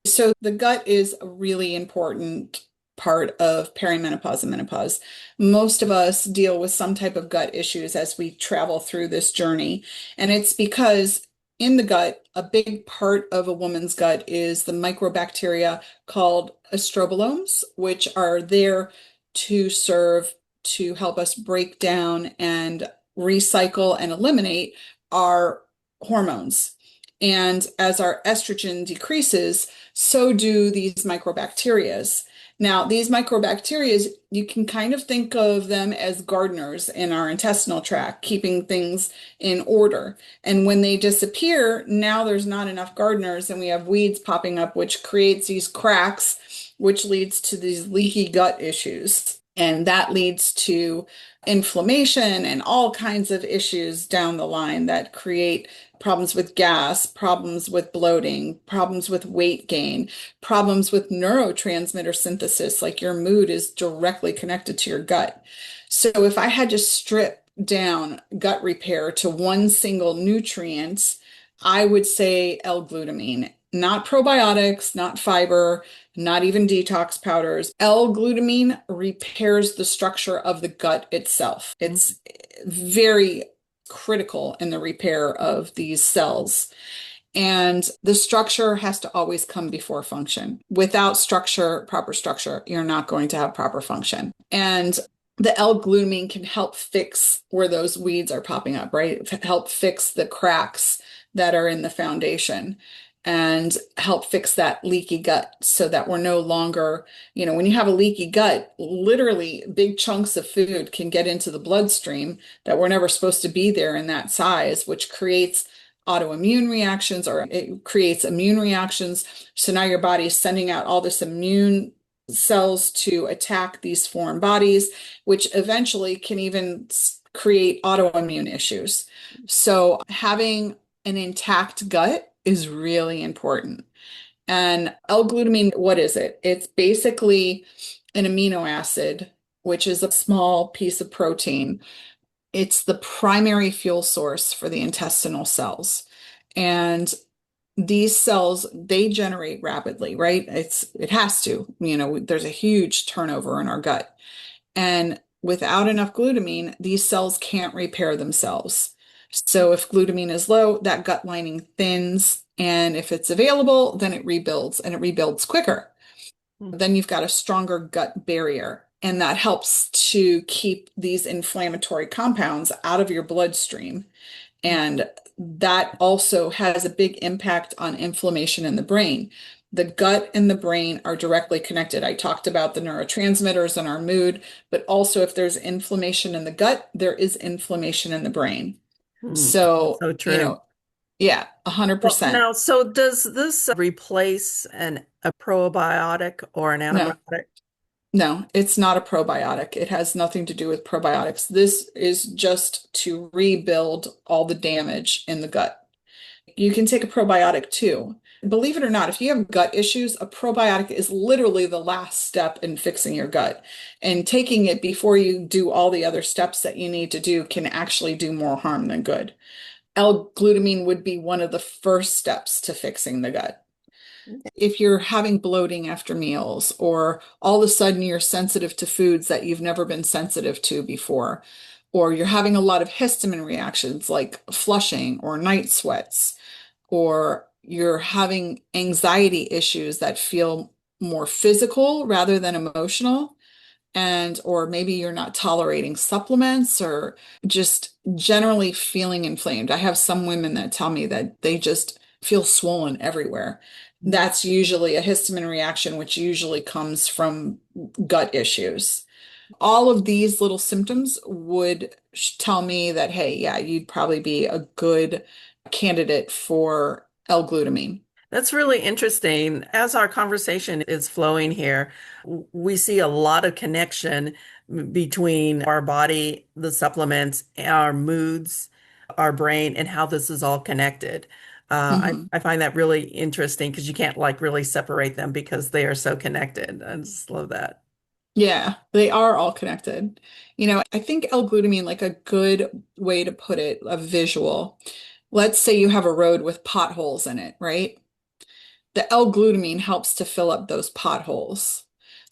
So the gut is a really important part of perimenopause and menopause. Most of us deal with some type of gut issues as we travel through this journey. And it's because in the gut, a big part of a woman's gut is the microbacteria called astrobolomes, which are there to serve to help us break down and recycle and eliminate our hormones. And as our estrogen decreases, so do these microbacterias. Now, these microbacterias, you can kind of think of them as gardeners in our intestinal tract, keeping things in order. And when they disappear, now there's not enough gardeners and we have weeds popping up, which creates these cracks, which leads to these leaky gut issues. And that leads to inflammation and all kinds of issues down the line that create problems with gas, problems with bloating, problems with weight gain, problems with neurotransmitter synthesis, like your mood is directly connected to your gut. So if I had to strip down gut repair to one single nutrient, I would say L-glutamine, not probiotics, not fiber, not even detox powders. L-glutamine repairs the structure of the gut itself. It's very critical in the repair of these cells. And the structure has to always come before function. Without structure, proper structure, you're not going to have proper function. And the L-glutamine can help fix where those weeds are popping up, right? Help fix the cracks that are in the foundation and help fix that leaky gut so that we're no longer, when you have a leaky gut, literally big chunks of food can get into the bloodstream that were never supposed to be there in that size, which creates autoimmune reactions or it creates immune reactions. So now your body is sending out all this immune cells to attack these foreign bodies, which eventually can even create autoimmune issues. So having an intact gut is really important. And L-glutamine, what is it? It's basically an amino acid, which is a small piece of protein. It's the primary fuel source for the intestinal cells. And these cells, they generate rapidly, right? It has to, there's a huge turnover in our gut. And without enough glutamine, these cells can't repair themselves. So if glutamine is low, that gut lining thins. And if it's available, then it rebuilds and it rebuilds quicker. Then you've got a stronger gut barrier. And that helps to keep these inflammatory compounds out of your bloodstream. And that also has a big impact on inflammation in the brain. The gut and the brain are directly connected. I talked about the neurotransmitters and our mood, but also if there's inflammation in the gut, there is inflammation in the brain. That's So, so true. yeah, Well, 100%. now, so does this replace a probiotic or an No, antibiotic? no, it's not a probiotic. It has nothing to do with probiotics. This is just to rebuild all the damage in the gut. You can take a probiotic too. Believe it or not, if you have gut issues, a probiotic is literally the last step in fixing your gut. And taking it before you do all the other steps that you need to do can actually do more harm than good. L-glutamine would be one of the first steps to fixing the gut. If you're having bloating after meals, or all of a sudden you're sensitive to foods that you've never been sensitive to before, or you're having a lot of histamine reactions like flushing or night sweats, or you're having anxiety issues that feel more physical rather than emotional, and or maybe you're not tolerating supplements or just generally feeling inflamed. I have some women that tell me that they just feel swollen everywhere. That's usually a histamine reaction, which usually comes from gut issues. All of these little symptoms would tell me that, hey, yeah, you'd probably be a good candidate for L-glutamine. That's really interesting. As our conversation is flowing here, we see a lot of connection between our body, the supplements, our moods, our brain, and how this is all connected. Mhm. I find that really interesting because you can't like really separate them because they are so connected. I just love that. Yeah, they are all connected. I think L-glutamine, like a good way to put it, a visual. Let's say you have a road with potholes in it, right? The L-glutamine helps to fill up those potholes.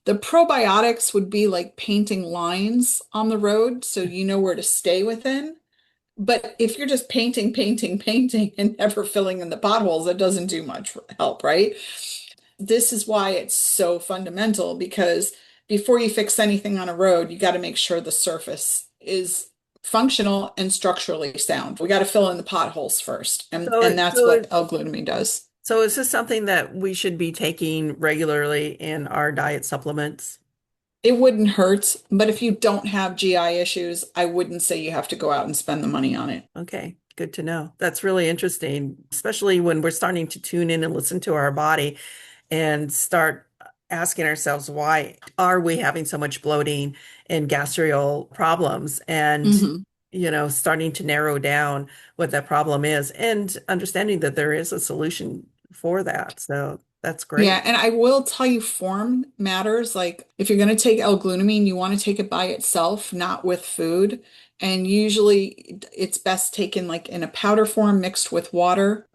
The probiotics would be like painting lines on the road so you know where to stay within. But if you're just painting, painting, painting and never filling in the potholes, it doesn't do much help, right? This is why it's so fundamental because before you fix anything on a road, you got to make sure the surface is functional and structurally sound. We got to fill in the potholes first. And So, and that's so, what L-glutamine does. so is this something that we should be taking regularly in our diet supplements? It wouldn't hurt, but if you don't have GI issues, I wouldn't say you have to go out and spend the money on it. Okay, good to know. That's really interesting, especially when we're starting to tune in and listen to our body and start asking ourselves, why are we having so much bloating and gastrial problems? And, Hmm. starting to narrow down what that problem is and understanding that there is a solution for that. So that's great. Yeah, and I will tell you form matters. Like if you're going to take L-glutamine, you want to take it by itself, not with food. And usually it's best taken like in a powder form mixed with water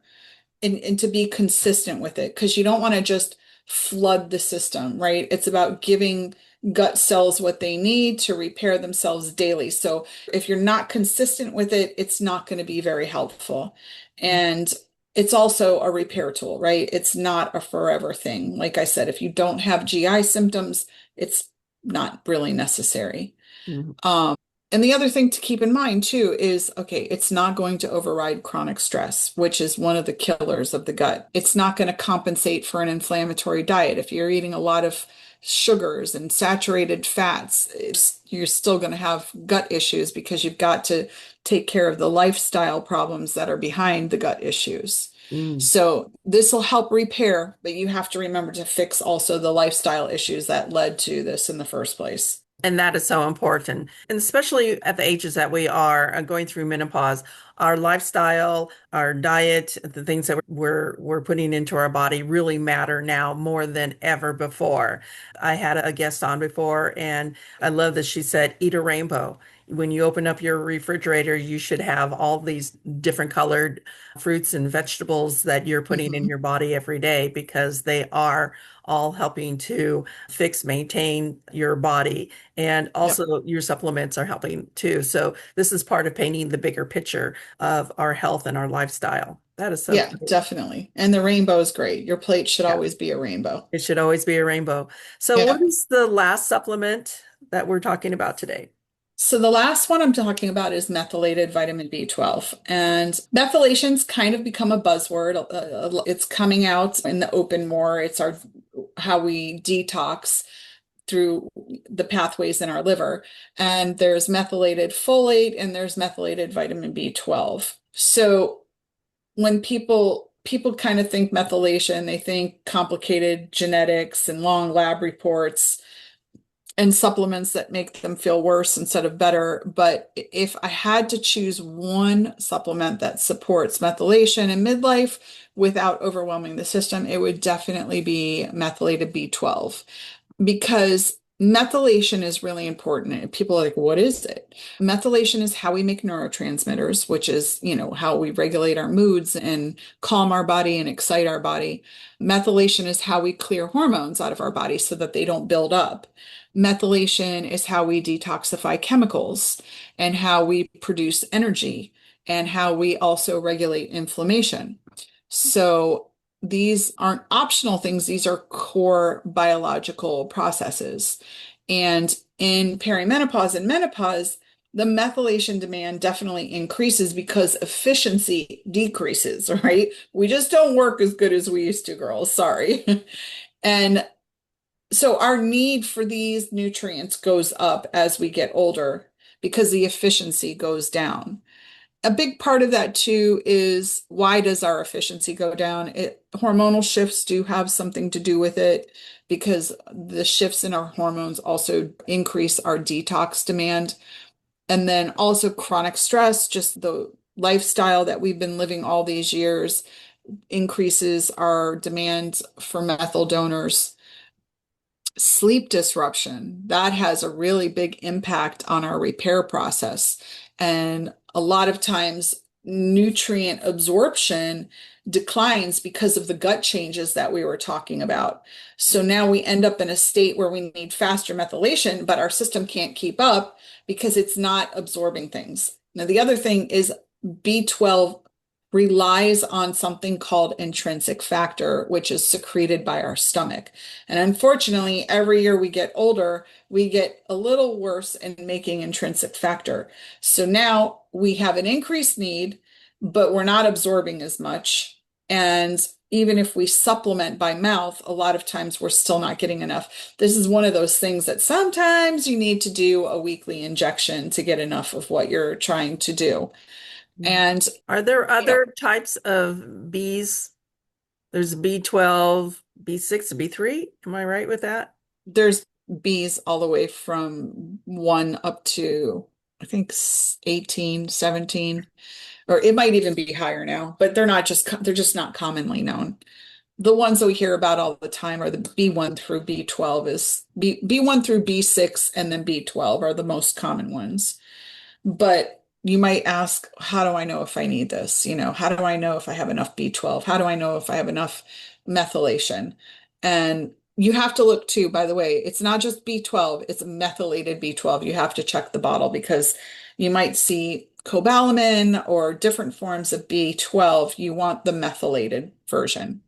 and to be consistent with it because you don't want to just flood the system, right? It's about giving gut cells what they need to repair themselves daily. So if you're not consistent with it, it's not going to be very helpful. And it's also a repair tool, right? It's not a forever thing. Like I said, if you don't have GI symptoms, it's not really necessary. Mhm. Um, and the other thing to keep in mind too is, okay, it's not going to override chronic stress, which is one of the killers of the gut. It's not going to compensate for an inflammatory diet. If you're eating a lot of sugars and saturated fats, you're still going to have gut issues because you've got to take care of the lifestyle problems that are behind the gut issues. Mm. So this will help repair, but you have to remember to fix also the lifestyle issues that led to this in the first place. And that is so important. And especially at the ages that we are going through menopause, our lifestyle, our diet, the things that we're putting into our body really matter now more than ever before. I had a guest on before, and I love that she said, eat a rainbow. When you open up your refrigerator, you should have all these different colored fruits and vegetables that you're putting in Mhm. your body every day because they are all helping to fix, maintain your body. And Yep. also, your supplements are helping too. So, this is part of painting the bigger picture of our health and our lifestyle. That is so Yeah, great. definitely. And the rainbow is great. Your plate should Yeah, always be a rainbow. it should always be a rainbow. So, what Yeah. is the last supplement that we're talking about today? So the last one I'm talking about is methylated vitamin B12. And methylation's kind of become a buzzword. It's coming out in the open more. It's our how we detox through the pathways in our liver. And there's methylated folate and there's methylated vitamin B12. So when people kind of think methylation, they think complicated genetics and long lab reports and supplements that make them feel worse instead of better. But if I had to choose one supplement that supports methylation in midlife without overwhelming the system, it would definitely be methylated B12 because methylation is really important. And people are like, what is it? Methylation is how we make neurotransmitters, which is, how we regulate our moods and calm our body and excite our body. Methylation is how we clear hormones out of our body so that they don't build up. Methylation is how we detoxify chemicals and how we produce energy and how we also regulate inflammation. So these aren't optional things, these are core biological processes. And in perimenopause and menopause, the methylation demand definitely increases because efficiency decreases, right? We just don't work as good as we used to, girls. Sorry. And so our need for these nutrients goes up as we get older because the efficiency goes down. A big part of that too is why does our efficiency go down? Hormonal shifts do have something to do with it because the shifts in our hormones also increase our detox demand. And then also chronic stress, just the lifestyle that we've been living all these years increases our demand for methyl donors. Sleep disruption, that has a really big impact on our repair process. And a lot of times, nutrient absorption declines because of the gut changes that we were talking about. So now we end up in a state where we need faster methylation, but our system can't keep up because it's not absorbing things. Now, the other thing is B12 relies on something called intrinsic factor, which is secreted by our stomach. And unfortunately, every year we get older, we get a little worse in making intrinsic factor. So now we have an increased need, but we're not absorbing as much. And even if we supplement by mouth, a lot of times we're still not getting enough. This is one of those things that sometimes you need to do a weekly injection to get enough of what you're trying to do. And, Are there you know, other types of bees? There's B12, B6, B3. Am I right with that? there's bees all the way from one up to, I think, 18, 17, or it might even be higher now, but they're just not commonly known. The ones that we hear about all the time are the B1 through B12 B1 through B6 and then B12 are the most common ones. But you might ask, how do I know if I need this? How do I know if I have enough B12? How do I know if I have enough methylation? And you have to look too, by the way, it's not just B12, it's methylated B12. You have to check the bottle because you might see cobalamin or different forms of B12. You want the methylated version.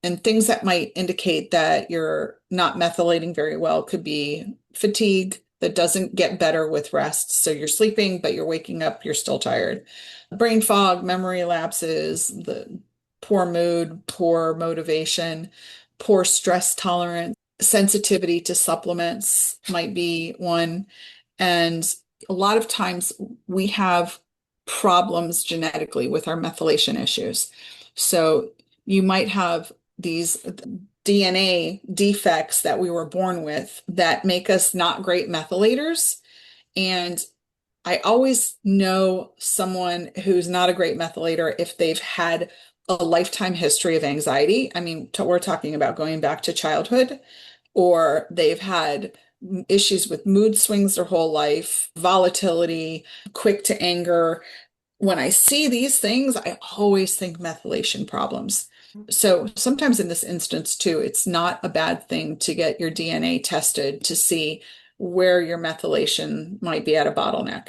And things that might indicate that you're not methylating very well could be fatigue that doesn't get better with rest. So you're sleeping, but you're waking up, you're still tired. Brain fog, memory lapses, the poor mood, poor motivation, poor stress tolerance, sensitivity to supplements might be one. And a lot of times we have problems genetically with our methylation issues. So you might have these DNA defects that we were born with that make us not great methylators. And I always know someone who's not a great methylator if they've had a lifetime history of anxiety. I mean, we're talking about going back to childhood, or they've had issues with mood swings their whole life, volatility, quick to anger. When I see these things, I always think methylation problems. So sometimes in this instance too, it's not a bad thing to get your DNA tested to see where your methylation might be at a bottleneck,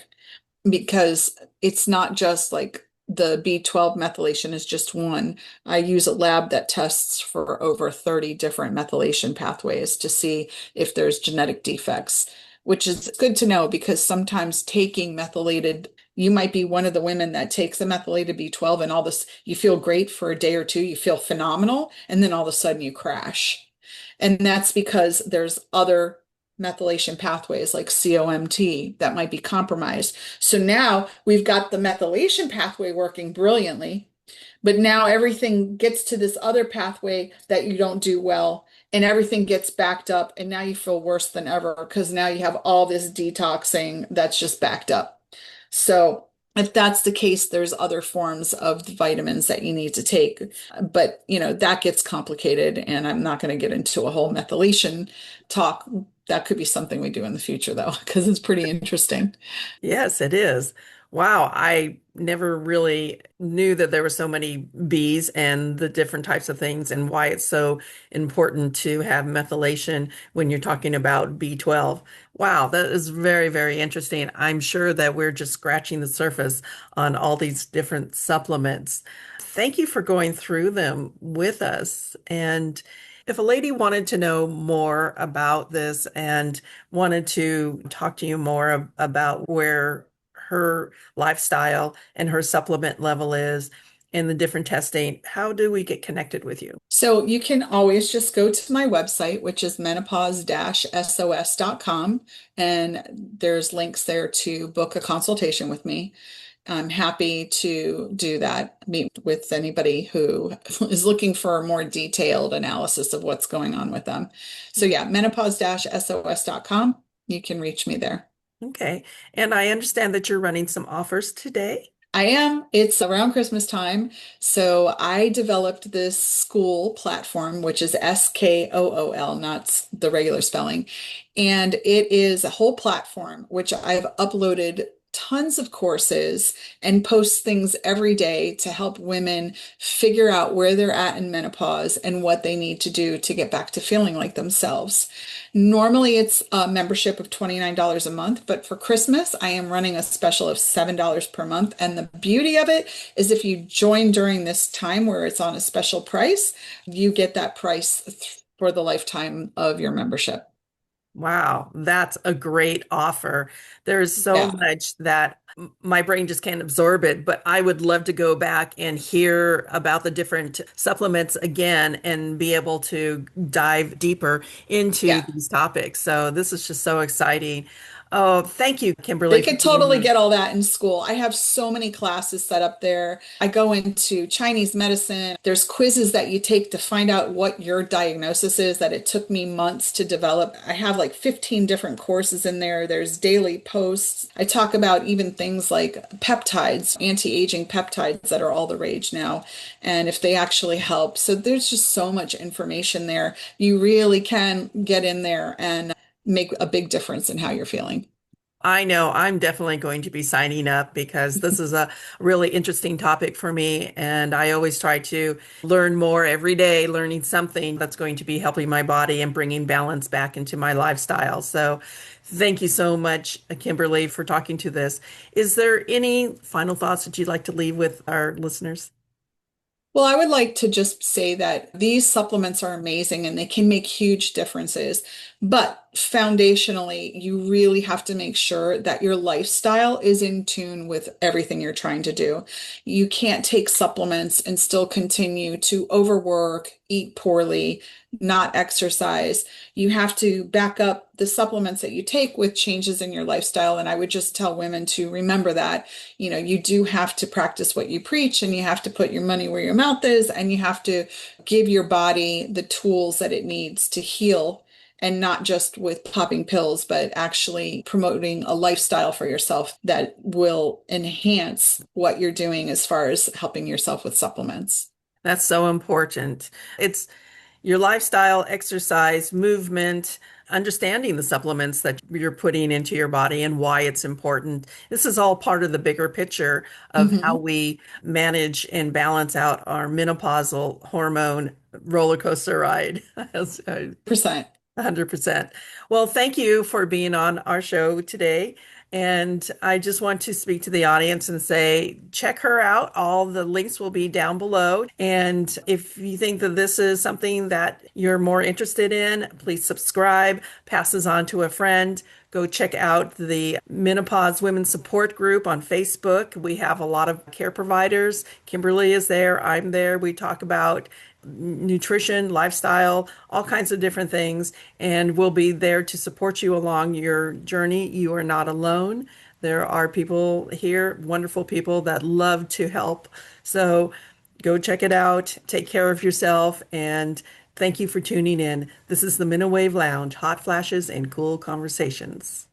because it's not just like the B12 methylation is just one. I use a lab that tests for over 30 different methylation pathways to see if there's genetic defects, which is good to know because sometimes taking methylated, you might be one of the women that takes the methylated B12 and all this, you feel great for a day or two, you feel phenomenal, and then all of a sudden you crash. And that's because there's other methylation pathways like COMT that might be compromised. So now we've got the methylation pathway working brilliantly, but now everything gets to this other pathway that you don't do well, and everything gets backed up, and now you feel worse than ever because now you have all this detoxing that's just backed up. So if that's the case, there's other forms of vitamins that you need to take. But, that gets complicated, and I'm not going to get into a whole methylation talk. That could be something we do in the future, though, because it's pretty interesting. Yes, it is. Wow, I never really knew that there were so many bees and the different types of things and why it's so important to have methylation when you're talking about B12. Wow, that is very, very interesting. I'm sure that we're just scratching the surface on all these different supplements. Thank you for going through them with us. And if a lady wanted to know more about this and wanted to talk to you more about where her lifestyle and her supplement level is and the different testing, how do we get connected with you? So you can always just go to my website, which is menopause-sos.com, and there's links there to book a consultation with me. I'm happy to do that, meet with anybody who is looking for a more detailed analysis of what's going on with them. So yeah, menopause-sos.com. You can reach me there. Okay. And I understand that you're running some offers today. I am. It's around Christmas time. So I developed this school platform, which is SKOOL, not the regular spelling. And it is a whole platform which I've uploaded tons of courses and post things every day to help women figure out where they're at in menopause and what they need to do to get back to feeling like themselves. Normally it's a membership of $29 a month, but for Christmas, I am running a special of $7 per month. And the beauty of it is if you join during this time where it's on a special price, you get that price for the lifetime of your membership. Wow, that's a great offer. There's so Yeah. much that my brain just can't absorb it, but I would love to go back and hear about the different supplements again and be able to dive deeper into Yeah. these topics. So this is just so exciting. Oh, thank you, They Kimberly, for could being totally on. get all that in school. I have so many classes set up there. I go into Chinese medicine. There's quizzes that you take to find out what your diagnosis is that it took me months to develop. I have like 15 different courses in there. There's daily posts. I talk about even things like peptides, anti-aging peptides that are all the rage now, and if they actually help. So there's just so much information there. You really can get in there and make a big difference in how you're feeling. I know I'm definitely going to be signing up because this is a really interesting topic for me. And I always try to learn more every day, learning something that's going to be helping my body and bringing balance back into my lifestyle. So thank you so much, Kimberly, for talking to this. Is there any final thoughts that you'd like to leave with our listeners? Well, I would like to just say that these supplements are amazing and they can make huge differences. But foundationally, you really have to make sure that your lifestyle is in tune with everything you're trying to do. You can't take supplements and still continue to overwork, eat poorly, not exercise. You have to back up the supplements that you take with changes in your lifestyle. And I would just tell women to remember that you do have to practice what you preach and you have to put your money where your mouth is and you have to give your body the tools that it needs to heal and not just with popping pills, but actually promoting a lifestyle for yourself that will enhance what you're doing as far as helping yourself with supplements. That's so important. It's your lifestyle, exercise, movement, understanding the supplements that you're putting into your body and why it's important. This is all part of the bigger picture of how Mhm. we manage and balance out our menopausal hormone roller coaster ride. 100%. 100%. Well, thank you for being on our show today. And I just want to speak to the audience and say, check her out. All the links will be down below. And if you think that this is something that you're more interested in, please subscribe, pass this on to a friend. Go check out the Menopause Women's Support Group on Facebook. We have a lot of care providers. Kimberly is there. I'm there. We talk about nutrition, lifestyle, all kinds of different things, and we'll be there to support you along your journey. You are not alone. There are people here, wonderful people that love to help. So go check it out. Take care of yourself, and thank you for tuning in. This is the Menowave Lounge, hot flashes and cool conversations.